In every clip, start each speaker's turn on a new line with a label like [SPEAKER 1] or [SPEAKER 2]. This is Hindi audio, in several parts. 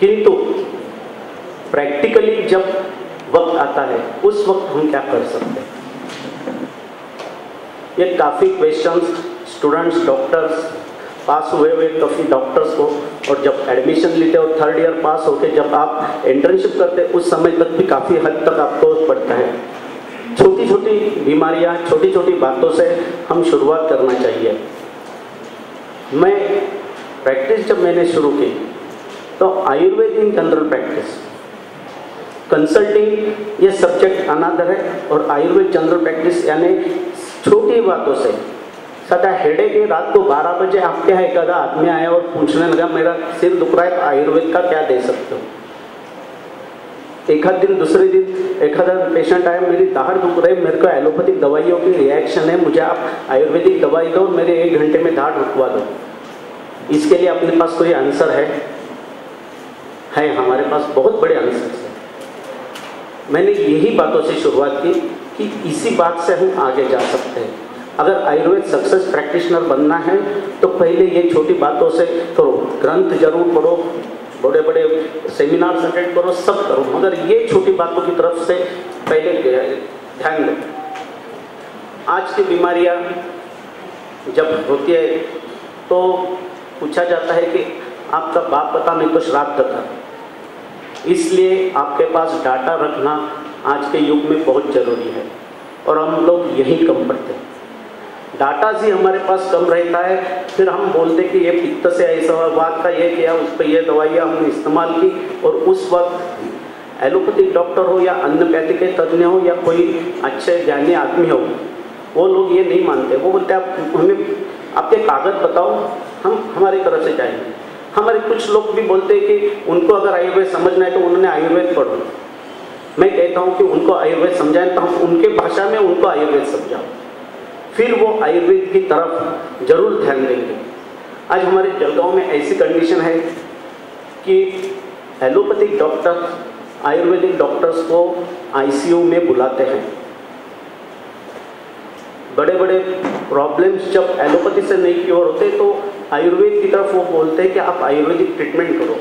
[SPEAKER 1] किंतु प्रैक्टिकली जब वक्त आता है उस वक्त हम क्या कर सकते हैं? ये काफ़ी क्वेश्चंस स्टूडेंट्स, डॉक्टर्स, पास हुए काफ़ी डॉक्टर्स को, और जब एडमिशन लेते और थर्ड ईयर पास होके जब आप इंटर्नशिप करते उस समय तक भी काफ़ी हद तक आपको पड़ता है। छोटी छोटी बीमारियां, छोटी छोटी बातों से हम शुरुआत करना चाहिए। मैं प्रैक्टिस जब मैंने शुरू की तो Ayurveda in general practice, consulting ये सब्जेक्ट अनादर है, और आयुर्वेद जनरल प्रैक्टिस यानी छोटी बातों से सदा हेडेक है। रात को 12 बजे आपके यहाँ एक आधा आदमी आया और पूछने लगा मेरा सिर दुख रहा है, तो आयुर्वेद का क्या दे सकते हो? एक आध दिन, दूसरे दिन एक आधा पेशेंट आया, मेरी दाढ़ दुख रही है, मेरे को एलोपैथिक दवाइयों की रिएक्शन है, मुझे आप आयुर्वेदिक दवाई दो, मेरे 1 घंटे में दाढ़ रुकवा दो। इसके लिए अपने पास कोई आंसर है हमारे पास बहुत बड़े आंसर है। मैंने यही बातों से शुरुआत की कि इसी बात से हम आगे जा सकते हैं। अगर आयुर्वेद सक्सेस प्रैक्टिशनर बनना है तो पहले ये छोटी बातों से करो, ग्रंथ जरूर पढ़ो, बड़े बड़े सेमिनार अटेंड करो, सब करो, मगर ये छोटी बातों की तरफ से पहले ध्यान दो। आज की बीमारियां जब होती है तो पूछा जाता है कि आपका बाप पता नहीं तो श्राद्ध था, इसलिए आपके पास डाटा रखना आज के युग में बहुत जरूरी है, और हम लोग यही कम पढ़ते हैं। डाटा से हमारे पास कम रहता है, फिर हम बोलते कि ये पित्त से ऐसा हुआ, बात का ये किया, उस पर ये दवाइयाँ हमने इस्तेमाल की, और उस वक्त एलोपैथिक डॉक्टर हो या अन्नपैथी के तज्ञ हो या कोई अच्छे ज्ञानी आदमी हो, वो लोग ये नहीं मानते। वो बोलते आप हमें आपके कागज बताओ, हम हमारी तरफ से जाएंगे। हमारे कुछ लोग भी बोलते हैं कि उनको अगर आयुर्वेद समझना है तो उन्होंने आयुर्वेद पढ़ो। मैं कहता हूँ कि उनको आयुर्वेद समझाएं तो हम उनके भाषा में उनको आयुर्वेद समझाओ, फिर वो आयुर्वेद की तरफ जरूर ध्यान देंगे। आज हमारे जलगांव में ऐसी कंडीशन है कि एलोपैथिक डॉक्टर आयुर्वेदिक डॉक्टर्स को आईसीयू में बुलाते हैं। बड़े बड़े प्रॉब्लम्स जब एलोपैथी से नहीं क्योर होते तो आयुर्वेद की तरफ वो बोलते हैं कि आप आयुर्वेदिक ट्रीटमेंट करो।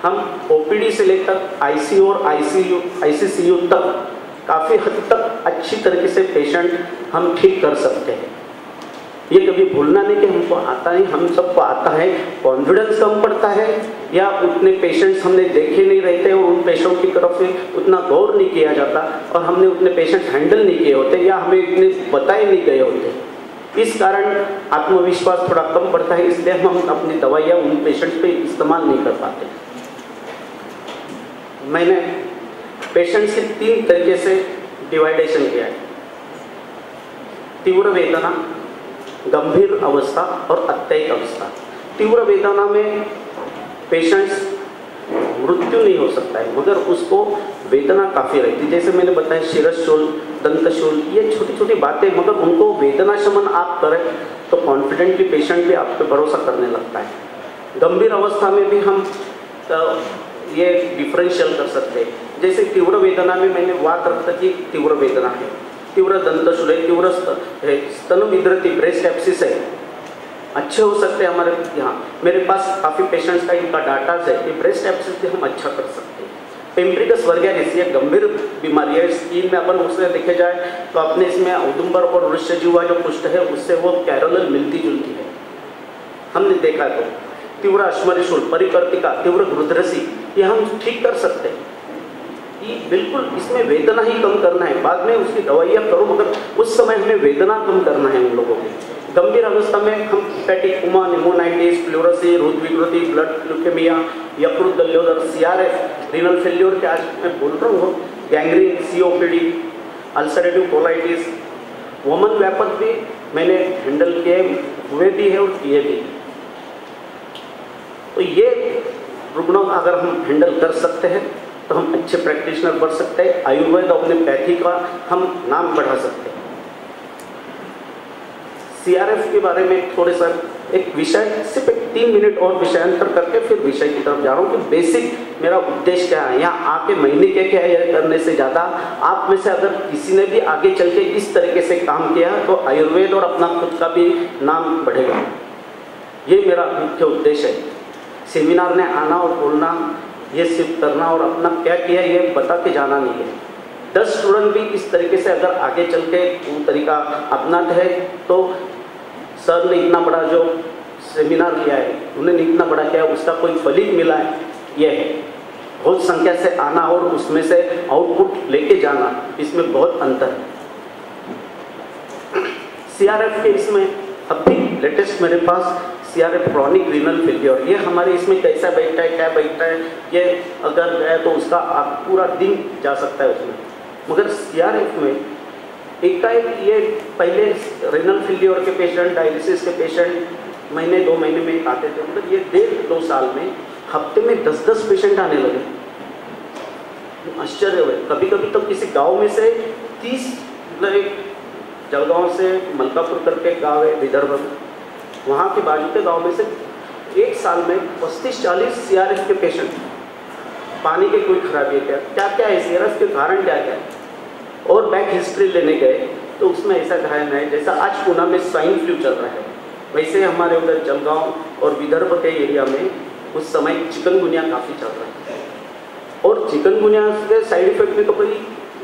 [SPEAKER 1] हम ओपीडी से लेकर आईसीयू और आईसीसीयू तक काफ़ी हद तक अच्छी तरीके से पेशेंट हम ठीक कर सकते हैं। ये कभी भूलना नहीं कि हमको आता नहीं, हम सबको आता है, कॉन्फिडेंस कम पड़ता है, या उतने पेशेंट्स हमने देखे नहीं रहते और उन पेशेंट की तरफ से उतना गौर नहीं किया जाता, और हमने उतने पेशेंट्स हैंडल नहीं किए होते, या हमें इतने बताए नहीं गए होते। इस कारण आत्मविश्वास थोड़ा कम पड़ता है, इसलिए हम अपनी दवाइयाँ उन पेशेंट्स पे इस्तेमाल नहीं कर पाते। मैंने पेशेंट्स के 3 तरीके से डिवाइडेशन किया है: तीव्र वेदना, गंभीर अवस्था और अत्ययिक अवस्था। तीव्र वेदना में पेशेंट्स मृत्यु नहीं हो सकता है, मगर उसको वेदना काफ़ी रहती है। जैसे मैंने बताया शिरशूल, दंतशूल, ये छोटी छोटी बातें, मगर उनको वेदना शमन आप करें तो कॉन्फिडेंटली पेशेंट भी आप पे भरोसा करने लगता है। गंभीर अवस्था में भी हम ये डिफरेंशियल कर सकते हैं। जैसे तीव्र वेदना में मैंने बात रखता कि तीव्र वेदना है, तीव्र दंतशूल है, तीव्र स्तन विद्रति, ब्रेस्ट एब्सिस है, अच्छे हो सकते हैं हमारे यहाँ। मेरे पास काफ़ी पेशेंट्स का इनका डाटा है कि ब्रेस्ट एब्सिस भी हम अच्छा कर सकते हैं। पेम्प्रिकस वर्गैरिस ये गंभीर बीमारी है, स्किन में अपन उससे देखे जाए तो अपने इसमें औदुंबर और वृषजीवा जो कुष्ठ है उससे वो पैरेलल मिलती जुलती है, हमने देखा। तो तीव्र अश्मरिशूल, परिकर्तिका, तीव्र घृतरसी, ये हम ठीक कर सकते हैं। ये बिल्कुल इसमें वेदना ही कम करना है, बाद में उसकी दवाइयाँ करो, मगर उस समय हमें वेदना कम करना है उन लोगों की। गंभीर अवस्था में हम हेपेटिक उमा, निमोनाइटिस, प्लूरसी, रुध विकृति, ब्लड ल्यूकेमिया, यकृत गल्योदर, सीआरएफ, रीनल फेल्योर के आज मैं बोल रहा हूँ, gangrene, COPD, ulcerative colitis, woman व्यापक भी मैंने हैंडल किए हुए भी है और किए भी। तो ये रुग्णों अगर हम हैंडल कर सकते हैं तो हम अच्छे प्रैक्टिशनर बन सकते हैं, आयुर्वेद और होम्योपैथी का हम नाम बढ़ा सकते हैं। सीआरएफ के बारे में थोड़े सा एक विषय, सिर्फ 3 मिनट और विषयांतर करके फिर विषय की तरफ जा रहा हूँ कि बेसिक मेरा उद्देश्य क्या है। यहाँ आके महीने के क्या करने से ज़्यादा आप में से अगर किसी ने भी आगे चल के इस तरीके से काम किया तो आयुर्वेद और अपना खुद का भी नाम बढ़ेगा, ये मेरा मुख्य उद्देश्य है। सेमिनार ने आना और बोलना, ये सिर्फ करना और अपना क्या किया ये बता के जाना नहीं है। 10 स्टूडेंट भी इस तरीके से अगर आगे चल के वो तरीका अपनाते हैं तो सर ने इतना बड़ा जो सेमिनार लिया है, उन्होंने इतना बड़ा किया, उसका कोई फलित मिला है, ये है बहुत संख्या से आना और उसमें से आउटपुट लेके जाना, इसमें बहुत अंतर है। CRF के इसमें अभी लेटेस्ट मेरे पास CRF क्रॉनिक रीनल फेलियर, ये हमारे इसमें कैसा बैठता है, क्या बैठता है, ये अगर गया तो उसका आप पूरा दिन जा सकता है उसमें। मगर CRF में एकाएक ये पहले रीनल फेलियर के पेशेंट, डायलिसिस के पेशेंट महीने 2 महीने में आते थे, मतलब ये 1.5-2 साल में हफ्ते में 10-10 पेशेंट आने लगे। आश्चर्य हुए। कभी कभी तो किसी गांव में से 30, मतलब एक जलगांव से मलकापुर करके गांव है विदर्भ में, वहाँ के बाजू के गांव में से एक साल में 35-40 CRF के पेशेंट। पानी की कोई खराबी है क्या क्या है, CRF के कारण क्या क्या है, और बैक हिस्ट्री लेने गए तो उसमें ऐसा घायल है जैसा आज पुणे में स्वाइन फ्लू चल रहा है, वैसे हमारे उधर जलगांव और विदर्भ के एरिया में उस समय चिकनगुनिया काफ़ी चल रहा है, और चिकनगुनिया के साइड इफेक्ट में तो कोई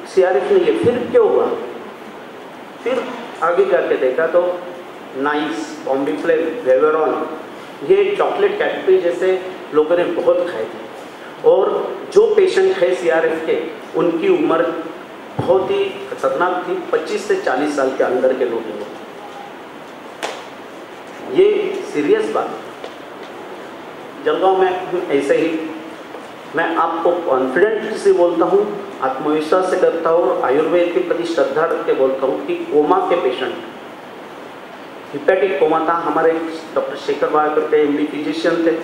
[SPEAKER 1] CRF नहीं है। फिर क्यों हुआ? फिर आगे जाके देखा तो नाइस, पॉम्बिफ्लेम, वेवेरॉन, ये चॉकलेट कैडबरी जैसे लोगों ने बहुत खाए थे, और जो पेशेंट है CRF के उनकी उम्र बहुत ही खतरनाक थी, 25 से 40 साल के अंदर के लोग हैं। ये सीरियस बात। जलगांव में ऐसे ही मैं आपको कॉन्फिडेंट से बोलता हूँ, आत्मविश्वास से करता हूँ और आयुर्वेद के प्रति श्रद्धा रख के बोलता हूँ कि कोमा के पेशेंट, हिपैटिक कोमा था, हमारे डॉक्टर शेखर बाबा करके MD फिजिशियन थे,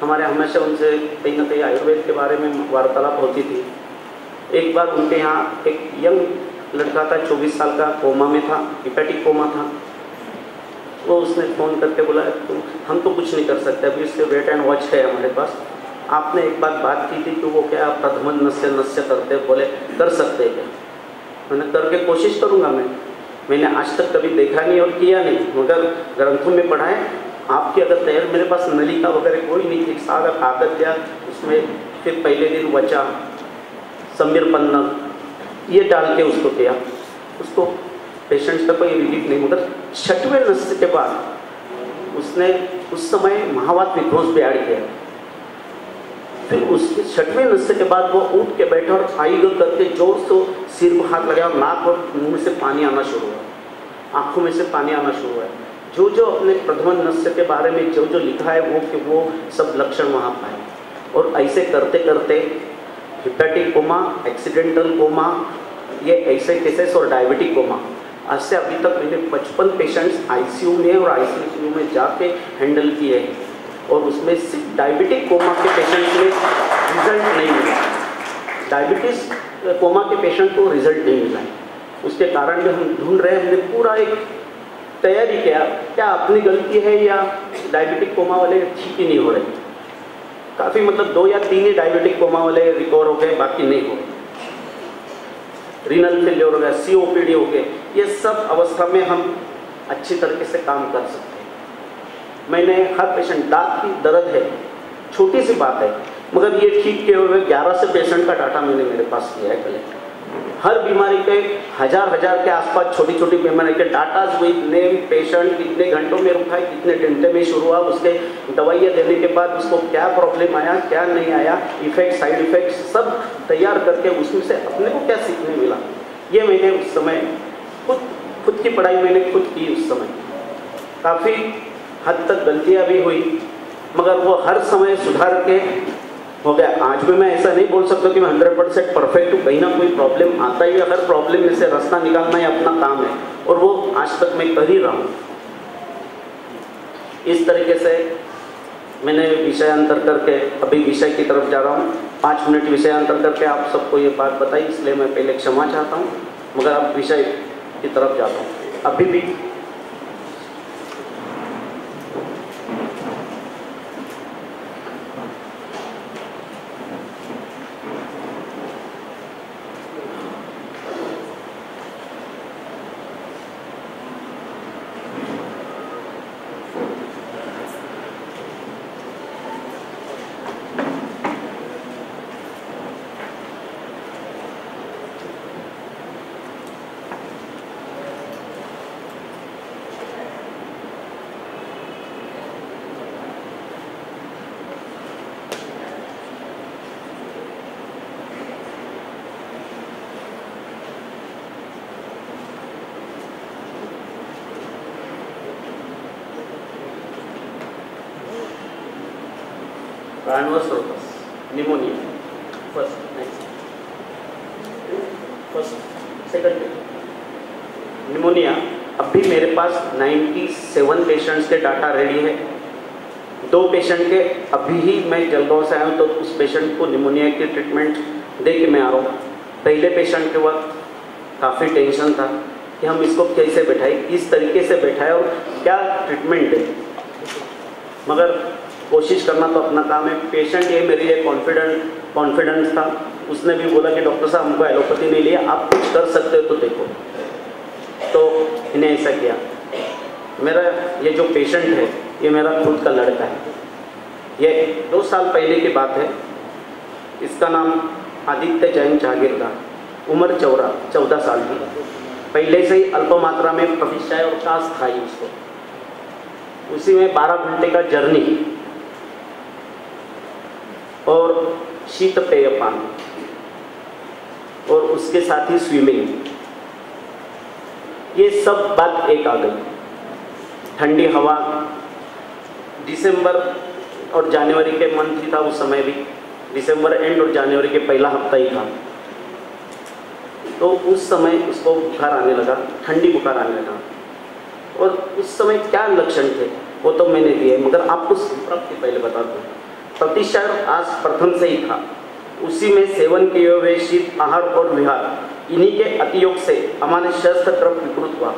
[SPEAKER 1] हमारे हमेशा उनसे कहीं ना कहीं आयुर्वेद के बारे में वार्तालाप होती थी। एक बार उनके यहाँ एक यंग लड़का था, 24 साल का, कोमा में था, हिपैटिक कोमा था। वो उसने फ़ोन करके बोला तो हम तो कुछ नहीं कर सकते, अभी उसके वेट एंड वॉच है हमारे पास, आपने एक बात की थी कि वो क्या प्रथमन नस्य करते, बोले कर सकते हैं क्या? मैंने करके कोशिश करूँगा। मैंने आज तक कभी देखा नहीं और किया नहीं, मगर ग्रंथों में पढ़ा है। आपकी अगर तैयार, मेरे पास नलिका वगैरह कोई नहीं थी, सादा कागज या उसमें फिर पहले दिन वचा, समीर पन्ना ये डाल के उसको किया, उसको पेशेंट का कोई रिलीफ नहीं। मगर 6वें नस्य के बाद उसने उस समय महावात विध्वंस भी ऐड किया। फिर उसके 6वें नस्य के बाद वो उठ के बैठा और आई गल करके जोर से सिर को हाथ लगाया और नाक और मुंह में से पानी आना शुरू हुआ, आंखों में से पानी आना शुरू हुआ। जो जो अपने प्रथम नस्य के बारे में जो जो लिखा है वो सब लक्षण वहाँ पाए, और ऐसे करते करते हिपैटिक कोमा, एक्सीडेंटल कोमा, ये ऐसे केसेस और डायबिटिक कोमा, आज से अभी तक मैंने 55 पेशेंट्स ICU में और ICU में जाके हैंडल किए हैं, और उसमें सिर्फ डायबिटिक कोमा के पेशेंट्स में रिजल्ट नहीं मिला। डायबिटीज़ कोमा के पेशेंट को रिजल्ट नहीं मिला, उसके कारण भी हम ढूंढ रहे हैं। हमने पूरा एक तैयारी किया, क्या अपनी गलती है या डायबिटिक कोमा वाले ठीक ही नहीं हो रहे। काफ़ी मतलब 2 या 3 ही डायबिटिक कोमा वाले रिकवर हो गए, बाकी नहीं हो। रीनल फेलियर हो गया, COPD हो गए, ये सब अवस्था में हम अच्छी तरीके से काम कर सकते हैं। मैंने हर पेशेंट, दांत की दर्द है, छोटी सी बात है, मगर ये ठीक किए हुए 11 से पेशेंट का डाटा मैंने मेरे पास किया है कलेक्ट। हर बीमारी के हजार के आसपास छोटी छोटी बीमारी के डाटा विद नेम, पेशेंट कितने घंटों में रुका है, कितने घंटे में शुरू हुआ, उसके दवाइयाँ देने के बाद उसको क्या प्रॉब्लम आया, क्या नहीं आया, इफेक्ट, साइड इफेक्ट सब तैयार करके उसमें से अपने को क्या सीखने मिला, ये मैंने उस समय खुद की पढ़ाई मैंने खुद की। उस समय काफ़ी हद तक गलतियाँ भी हुई, मगर वो हर समय सुधार के हो गया। आज भी मैं ऐसा नहीं बोल सकता कि मैं 100% परफेक्ट हूँ, कहीं ना कोई प्रॉब्लम आता ही है, हर प्रॉब्लम में से रास्ता निकालना ही अपना काम है, और वो आज तक मैं कर ही रहा हूँ। इस तरीके से मैंने विषयांतर करके अभी विषय की तरफ जा रहा हूँ। 5 मिनट विषयांतर करके आप सबको ये बात बताई, इसलिए मैं पहले क्षमा चाहता हूँ, मगर अब विषय की तरफ जाता हूँ। अभी भी ब्रांडवर्स रोटस, निमोनिया, फर्स्ट सेकंड निमोनिया। अभी मेरे पास 97 पेशेंट्स के डाटा रेडी है। 2 पेशेंट के अभी ही मैं जलगांव से आया हूँ, तो उस पेशेंट को निमोनिया की ट्रीटमेंट दे के मैं आ रहा हूँ। पहले पेशेंट के वक्त काफ़ी टेंशन था कि हम इसको कैसे बैठाए, किस तरीके से बैठाए और क्या ट्रीटमेंट है, मगर कोशिश करना तो अपना काम है। पेशेंट ये मेरे लिए कॉन्फिडेंस था। उसने भी बोला कि डॉक्टर साहब हमको एलोपैथी नहीं लिया, आप कुछ कर सकते हो तो देखो। तो इन्हें ऐसा किया। मेरा ये जो पेशेंट है ये मेरा खुद का लड़का है। ये 2 साल पहले की बात है। इसका नाम आदित्य जैन जागीरदार, उम्र 14 साल की। पहले से ही अल्प मात्रा में प्रविष्टाय और कास था ही उसको। उसी में 12 घंटे का जर्नी और शीत पेय पान और उसके साथ ही स्विमिंग, ये सब बात एक आ गई। ठंडी हवा, दिसंबर और जनवरी के मंथ ही था उस समय भी, दिसंबर एंड और जनवरी के पहला हफ्ता ही था। तो उस समय उसको बुखार आने लगा, ठंडी बुखार आने लगा। और उस समय क्या लक्षण थे वो तो मैंने दिए, मगर आपको संपर्क पहले बता दूँ। प्रतिशत आज प्रथम से ही था। उसी में सेवन किए हुए शीत आहार और विहार, इन्हीं के अतियोग से हमारे शस्त्र तरफ विकृत हुआ।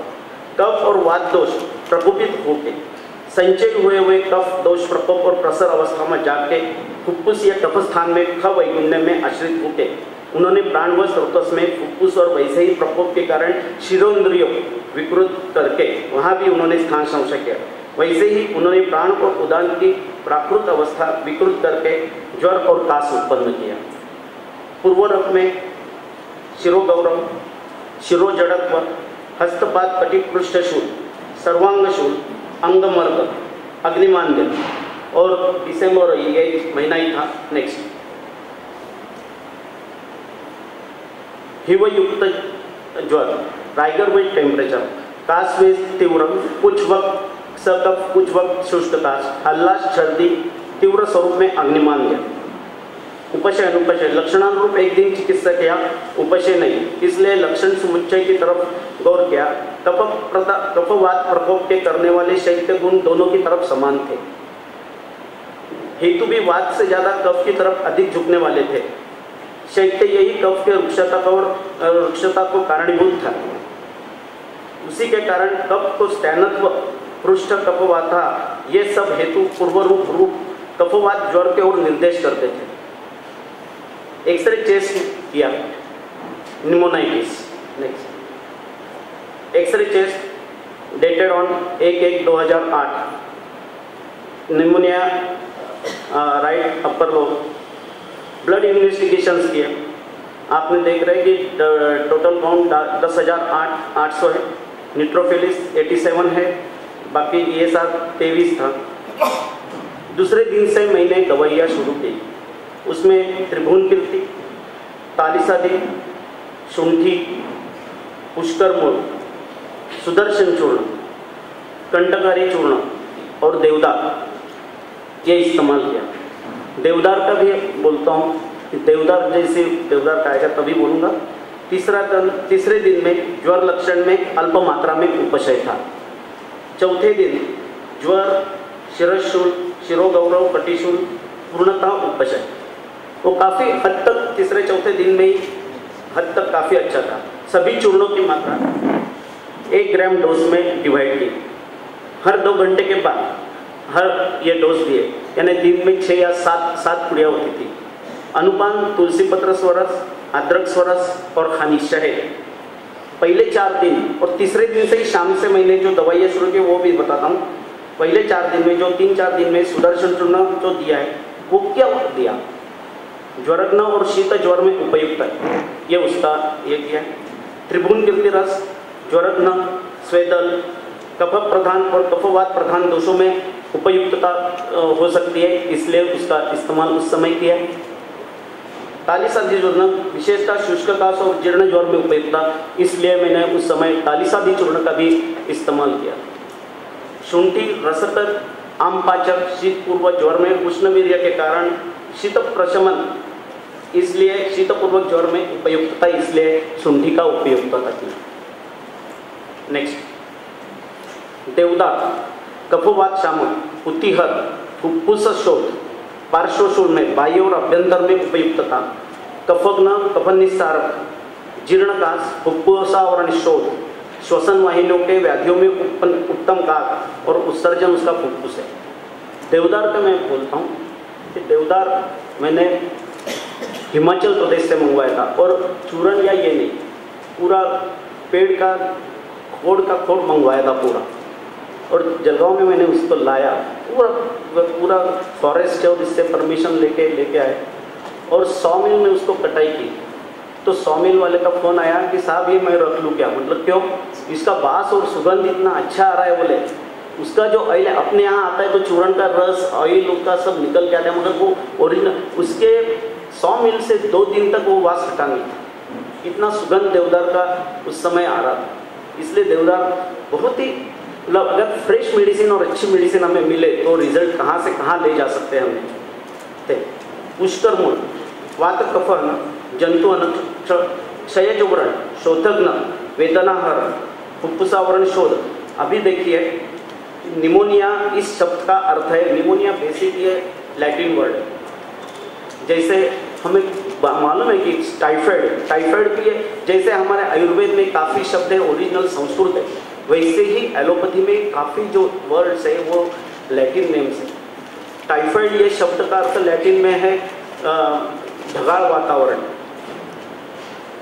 [SPEAKER 1] कफ और वात दोष प्रकोपित होके संचय हुए कफ दोष प्रकोप और प्रसर अवस्था में जाके फुफ्फुस या कफ स्थान में ख वैगुण्य में आश्रित होके उन्होंने प्राणवश रोतस में फुफ्फुस और वैसे ही प्रकोप के कारण शिरोन्द्रियों विकृत करके वहाँ भी उन्होंने स्थान संशय किया। वैसे ही उन्होंने प्राण और उदान की प्राकृत अवस्था विकृत करके ज्वर और कास उत्पन्न किया। पूर्वरथ में शिरोगौरव, शिरोजड़त्व, हस्तपात कटिपृष्ठशूल, सर्वांगशूल, अंगमर्ग, अग्निमांद्य और दिसंबर ये महीना ही था। नेक्स्ट हिमयुक्त ज्वर, टाइगर विथ टेम्परेचर, काश में तीव्र, कुछ वक्त सकफ, कुछ वक्त शुष्क काश, हल्लास, सर्दी, तीव्र स्वरूप में अग्निमांद्य। उपशय अनुपशय, लक्षणानुरूप एक दिन चिकित्सा किया, उपशय नहीं, इसलिए लक्षण समुच्चय की तरफ गौर किया। कफवात प्रकोप के करने वाले शैत्य गुण दोनों की तरफ समान थे। हेतु भी वात से ज्यादा कफ की तरफ अधिक झुकने वाले थे। शैत्य यही कफ के रुक्षता को कारणीभूत था। उसी के कारण कफ को स्तैनत्व, पृष्ठ कफवाता, ये सब हेतु पूर्वरूप कफवात ज्वर के ओर निर्देश करते थे। एक्सरे चेस्ट किया, pneumonitis. Next x ray chest dated on 1/1/2008, pneumonia right upper lobe. Blood investigations किए, आपने देख रहे हैं कि टोटल काउंट 10,800 है, न्यूट्रोफिलिस 87 है, बाकी ESR 23 था। दूसरे दिन से मैंने दवाइयाँ शुरू की। उसमें त्रिभुवन कीर्ति, तालिसादी, शुंठी, पुष्कर मूल, सुदर्शन चूर्ण, कंटकारी चूर्ण और देवदार, ये इस्तेमाल किया। देवदार का भी बोलता हूँ, देवदार जैसे देवदार का आएगा तभी बोलूँगा। तीसरे दिन में ज्वर लक्षण में अल्प मात्रा में उपशय था। चौथे दिन ज्वर, शिरशूल, शिरोगौरव, कटिशूल, पूर्णतः उपशय। वो काफ़ी हद तक तीसरे चौथे दिन में ही हद तक काफ़ी अच्छा था। सभी चूर्णों की मात्रा 1 ग्राम डोज में डिवाइड की। हर 2 घंटे के बाद हर ये डोज दिए, यानी दिन में 6 या 7 पुड़िया होती थी। अनुपान तुलसी पत्र स्वरस, अदरक स्वरस और खानी शहद। पहले 4 दिन और तीसरे दिन से ही शाम से मैंने जो दवाइयाँ शुरू की वो भी बताता हूँ। पहले 4 दिन में जो 3-4 दिन में सुदर्शन चूर्ण जो दिया है वो क्या दिया, ज्वरग्न और शीत ज्वर में उपयुक्त है, ये उसका ये किया है। त्रिभुवन कीर्ति रस, ज्वरग्न, स्वेदल, कफ प्रधान और कफवात प्रधान दोषों में उपयुक्तता हो सकती है, इसलिए उसका इस्तेमाल उस समय किया। तालिसादी चूर्ण विशेषतः शुष्क काश और जीर्ण ज्वर में उपयुक्त था, इसलिए मैंने उस समय तालिसादी चूर्ण का भी इस्तेमाल किया। शुंठी, रसकर, आमपाचक, शीत पूर्व ज्वर में उष्णवीर्य के कारण शीत प्रशमन, इसलिए शीतपूर्वक ज्वर में उपयुक्तता, इसलिए शुंठी का उपयुक्तता की। नेक्स्ट, देवदार कफवात शामक, उतिहर, फुफ्फुस शोथ, पार्श्वशूल में बाह्य और अभ्यंतर में उपयुक्तता, कफग्न, कफ निस्तारक, जीर्णकाश, फुफ्फुसावरण शोथ, श्वसन वाहिनियों के व्याधियों में उत्तम कार और उत्सर्जन उसका फुफ्फुस है। देवदार का मैं बोलता हूँ कि देवदार मैंने हिमाचल प्रदेश से मंगवाया था, और चूर्ण या ये नहीं, पूरा पेड़ का खोड़ मंगवाया था पूरा, और जलगांव में मैंने उसको लाया, पूरा फॉरेस्ट है और इससे परमिशन लेके आए, और 100 मील में उसको कटाई की। तो 100 मील वाले का फ़ोन आया कि साहब ये मैं रख लूँ क्या? मतलब क्यों? इसका बास और सुगंध इतना अच्छा आ रहा है। बोले उसका जो ऑयल अपने यहाँ आता है तो चूर्ण का रस, ऑयल उसका सब निकल के आता है, मगर वो ओरिजिनल उसके 100 मील से 2 दिन तक वो वास हटा नहीं था। इतना सुगंध देवदार का उस समय आ रहा था। इसलिए देवदार बहुत ही, मतलब अगर फ्रेश मेडिसिन और अच्छी मेडिसिन हमें मिले तो रिजल्ट कहाँ से कहाँ ले जा सकते हैं हमें। पुष्कर मूल, वात कफन, जंतु क्षयजोग्रण, शोथग्न, वेदनाहर, फुफ्फुसावरण शोध। अभी देखिए निमोनिया, इस शब्द का अर्थ है, निमोनिया बेसिकली है लैटिन वर्ड है। जैसे हमें मालूम है कि टाइफाइड भी है, जैसे हमारे आयुर्वेद में काफ़ी शब्द है ओरिजिनल संस्कृत है, वैसे ही एलोपैथी में काफ़ी जो वर्ड्स है वो लैटिन नेम से। टाइफाइड ये शब्द का अर्थ लैटिन में है ढगाळ वातावरण,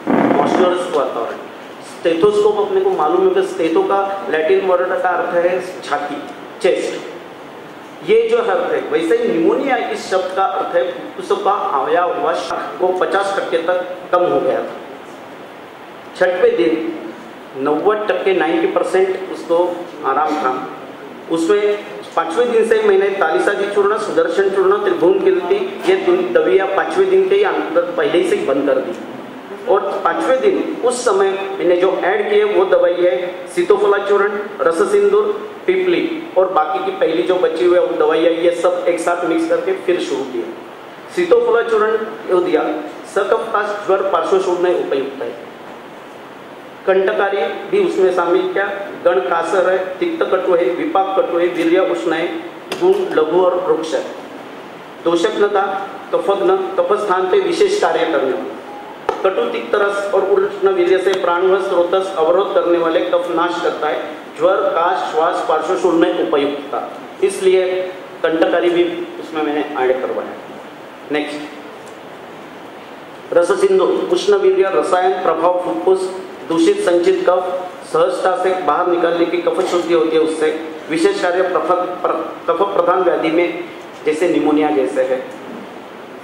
[SPEAKER 1] मॉइस्चरस वातावरण। स्टेथोस्कोप अपने को मालूम है कि स्टेथो का लैटिन वर्ड का अर्थ है छाती, चेस्ट। ये जो अर्थ है, वैसे ही निमोनिया इस शब्द का अर्थ है उसका अवयववश वो 50% तक कम हो गया था। 6वें दिन 90% 90% उसको आराम था। उसमें 5वें दिन से मैंने तालिसाजी चूर्ण, सुदर्शन चूर्ण, त्रिभुवन कीर्ति, ये दवाइयाँ 5वें दिन के अंदर पहले ही से बंद कर दी। और 5वें दिन उस समय मैंने जो ऐड किए वो दवाई है सीतोफला चूर्ण, रस सिंदूर, पिपली, और बाकी की पहली जो बची हुई दवाइयाँ ये सब एक साथ मिक्स करके फिर शुरू किया। सीतोफला चूर्ण दिया, सकफ का ज्वर पार्श्वशूल में उपयुक्त है। कंटकारी भी उसमें शामिल किया। गण कासर है, तिक्त कटु है, विपाक कटु है, वीर्य उष्ण है, गुण लघु और वृक्ष है। दोषग्नता, कफग्न, कफस्थान पे विशेष कार्य करने वाला। कटु तिक्त रस और उष्ण वीर्य से प्राणवश स्रोतस अवरोध करने वाले कफ नाश करता है। ज्वर, काश, श्वास, पार्श्वशूल में उपयुक्तता, इसलिए कंटकारी भी उसमें मैंने ऐड करवाया। नेक्स्ट, रस सिंधु, उष्ण वीर्य, रसायन प्रभाव, फुफ्फुस, दूषित संचित कफ सहजता से बाहर निकालने की कफ शुद्धि होती है उससे। विशेष कार्य कफ प्रधान व्याधि में जैसे निमोनिया जैसे है।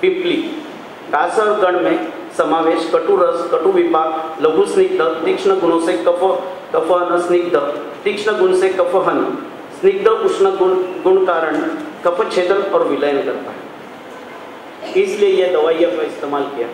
[SPEAKER 1] पिपली, कासर गण में समावेश, कटु रस, कटु विपाक, लघु स्निग्ध, तीक्ष्ण गुणों से कफहन स्निग्ध, तीक्ष्ण गुण से कफहन, स्निग्ध उष्ण गुण कारण कफ छेदन और विलयन करता है, इसलिए यह दवाइयों का इस्तेमाल किया।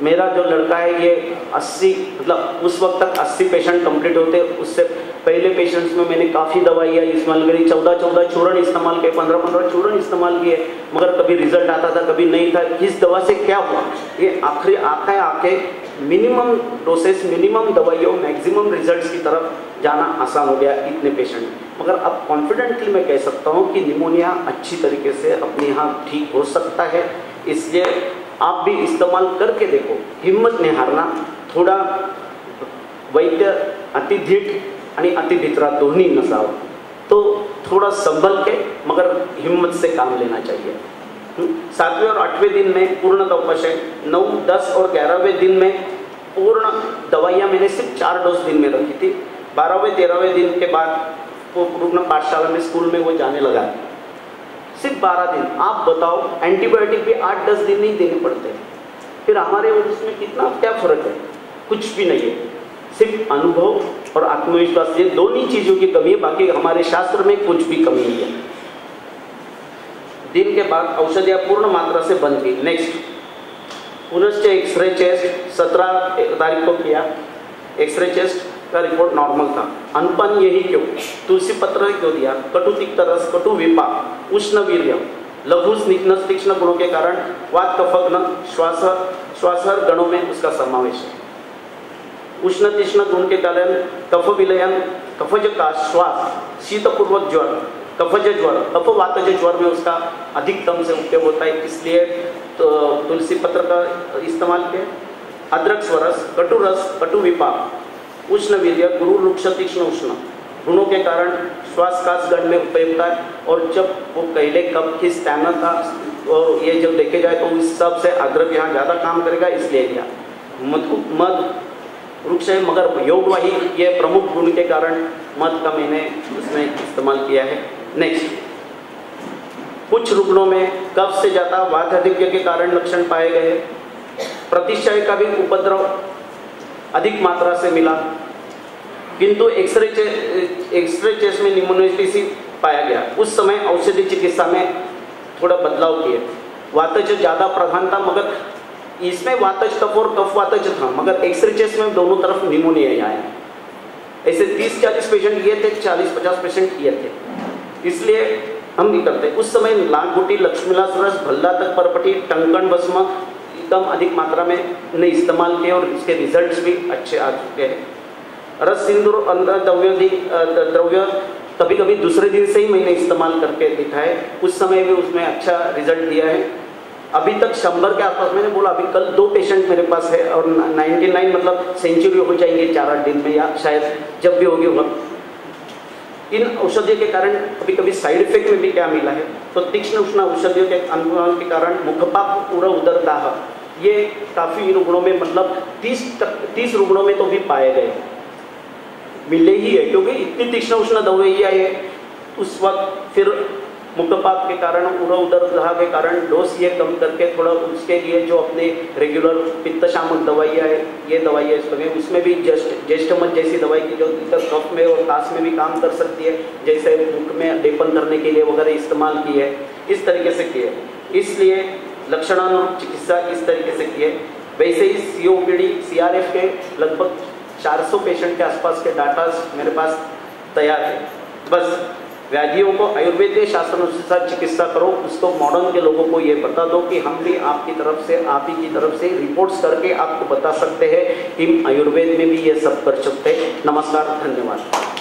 [SPEAKER 1] मेरा जो लड़का है ये 80, मतलब उस वक्त तक 80 पेशेंट कंप्लीट होते, उससे पहले पेशेंट्स में मैंने काफ़ी दवाइयाँ इस्तेमाल करी, 14 चूर्ण इस्तेमाल किए, 15 चूर्ण इस्तेमाल किए, मगर कभी रिजल्ट आता था कभी नहीं था। इस दवा से क्या हुआ, ये आखिरी आके मिनिमम डोसेस, मिनिमम दवाइयों, मैक्सिमम रिजल्ट्स की तरफ जाना आसान हो गया इतने पेशेंट। मगर अब कॉन्फिडेंटली मैं कह सकता हूँ कि निमोनिया अच्छी तरीके से अपने यहाँ ठीक हो सकता है, इसलिए आप भी इस्तेमाल करके देखो, हिम्मत नहीं हारना। थोड़ा वैद्य अतिधीट आणि अतिभित्रा दोन्ही नसावं, तो थोड़ा संभल के मगर हिम्मत से काम लेना चाहिए। 7वें और 8वें दिन में पूर्ण अवकाश है। 9, 10 और 11वें दिन में पूर्ण दवाइयाँ मैंने सिर्फ 4 डोज दिन में रखी थी। 12वें 13वें दिन के बाद वो पूर्ण पाठशाला में, स्कूल में वो जाने लगा, सिर्फ 12 दिन। आप बताओ, एंटीबायोटिक भी 8-10 दिन नहीं देने पड़ते, फिर हमारे उसमें कितना क्या फर्क है? कुछ भी नहीं है, सिर्फ अनुभव और आत्मविश्वास, ये दोनों चीज़ों की कमी है, बाकी हमारे शास्त्र में कुछ भी कमी नहीं है। दिन के बाद औषधियाँ पूर्ण मात्रा से बंद की। नेक्स्ट, पुनश्च एक्सरे चेस्ट 17 तारीख को किया। एक्सरे चेस्ट का रिपोर्ट नॉर्मल था। अनपन यही क्यों? तुलसी पत्र क्यों दिया? कटु तिक्त रस, कटु विपाक, उष्ण वीर्य, लघु स्निग्ध तीक्ष्ण गुणों के कारण वात कफग्न श्वासहर गणों में उसका समावेश है। उष्ण तीक्ष्ण गुण के कारण कफ विलयन, कफज का श्वास, शीतपूर्वक ज्वर, कफज ज्वर, कफवातज ज्वर में उसका अधिकतम से उपयोग होता है, इसलिए तो तुलसी पत्र का इस्तेमाल किया। अदरक स्वरस, कटु रस, कटु विपाक, उष्ण वीर्य, गुरु रुक्ष तीक्ष्ण उष्ण गुणों के कारण श्वास काश गण में उपयोग है। और जब वो पहले कफ की स्टैमिना था और ये जब देखे जाए तो इस सब से अदरक यहाँ ज़्यादा काम करेगा, इसलिए लिया। मध वृक्ष है मगर योगवाही, ये प्रमुख गुण के कारण मध का मैंने उसमें इस्तेमाल किया है। नेक्स्ट, कुछ रुग्णों में कफ से ज़्यादा वातधिक्य के कारण लक्षण पाए गए। प्रतिशय का भी उपद्रव अधिक मात्रा से मिला, किंतु एक्सरे चेस्ट में निमोनियासिस पाया गया। उस समय औषधि चिकित्सा में थोड़ा बदलाव किए। वातज ज़्यादा प्रधान था, मगर इसमें वातज कफ और कफ वातज था, मगर एक्सरे चेस्ट में दोनों तरफ निमोनिया आया। ऐसे 30-40 पेशेंट किए थे, 40-50 पेशेंट किए थे, इसलिए हम नहीं करते। उस समय लांगुटी, लक्ष्मीलास रस, भल्ला तक परपटी, टंकण भस्म एकदम अधिक मात्रा में ने इस्तेमाल किए और इसके रिजल्ट्स भी अच्छे आ चुके हैं। रस सिंदूर अंदर द्रव्य कभी कभी दूसरे दिन से ही मैंने इस्तेमाल करके दिखाए, उस समय भी उसमें अच्छा रिजल्ट दिया है। अभी तक 100 के आसपास, मैंने बोला अभी कल 2 पेशेंट मेरे पास है और 99 मतलब सेंचुरी हो जाएंगे 4-8 दिन में, या शायद जब भी होगी वक्त। इन औषधियों के कारण कभी कभी साइड इफेक्ट में भी क्या मिला है, तो तीक्ष्ण उष्ण औषधियों के अनुमान के कारण मुखपाक, पूरा उदर दाह, ये काफ़ी इन रुग्णों में मतलब 30 रुग्णों में तो भी पाए गए, मिले ही है, क्योंकि इतनी तीक्ष्ण उष्ण दवाइयाँ है उस वक्त। फिर मुखपाक के कारण, पूरा उदर दाह के कारण डोज ये कम करके थोड़ा उसके लिए जो अपने रेगुलर पित्तशामक दवाइयाँ है, ये दवाइयाँ इसमें, उसमें भी ज्येष्ठमध जैसी दवाई की जो कफ में और काश में भी काम कर सकती है, जैसे मुख में लेपन करने के लिए वगैरह इस्तेमाल की है, इस तरीके से किए। इसलिए लक्षणानुरूप चिकित्सा इस तरीके से किए। वैसे ही COPD, CRF के लगभग 400 पेशेंट के आसपास के डाटा मेरे पास तैयार है। बस व्याधियों को आयुर्वेदीय शास्त्र अनुसार चिकित्सा करो, उसको मॉडर्न के लोगों को ये बता दो कि हम भी आपकी तरफ से, आप ही की तरफ से रिपोर्ट्स करके आपको बता सकते हैं कि आयुर्वेद में भी ये सब कर सकते हैं। नमस्कार, धन्यवाद।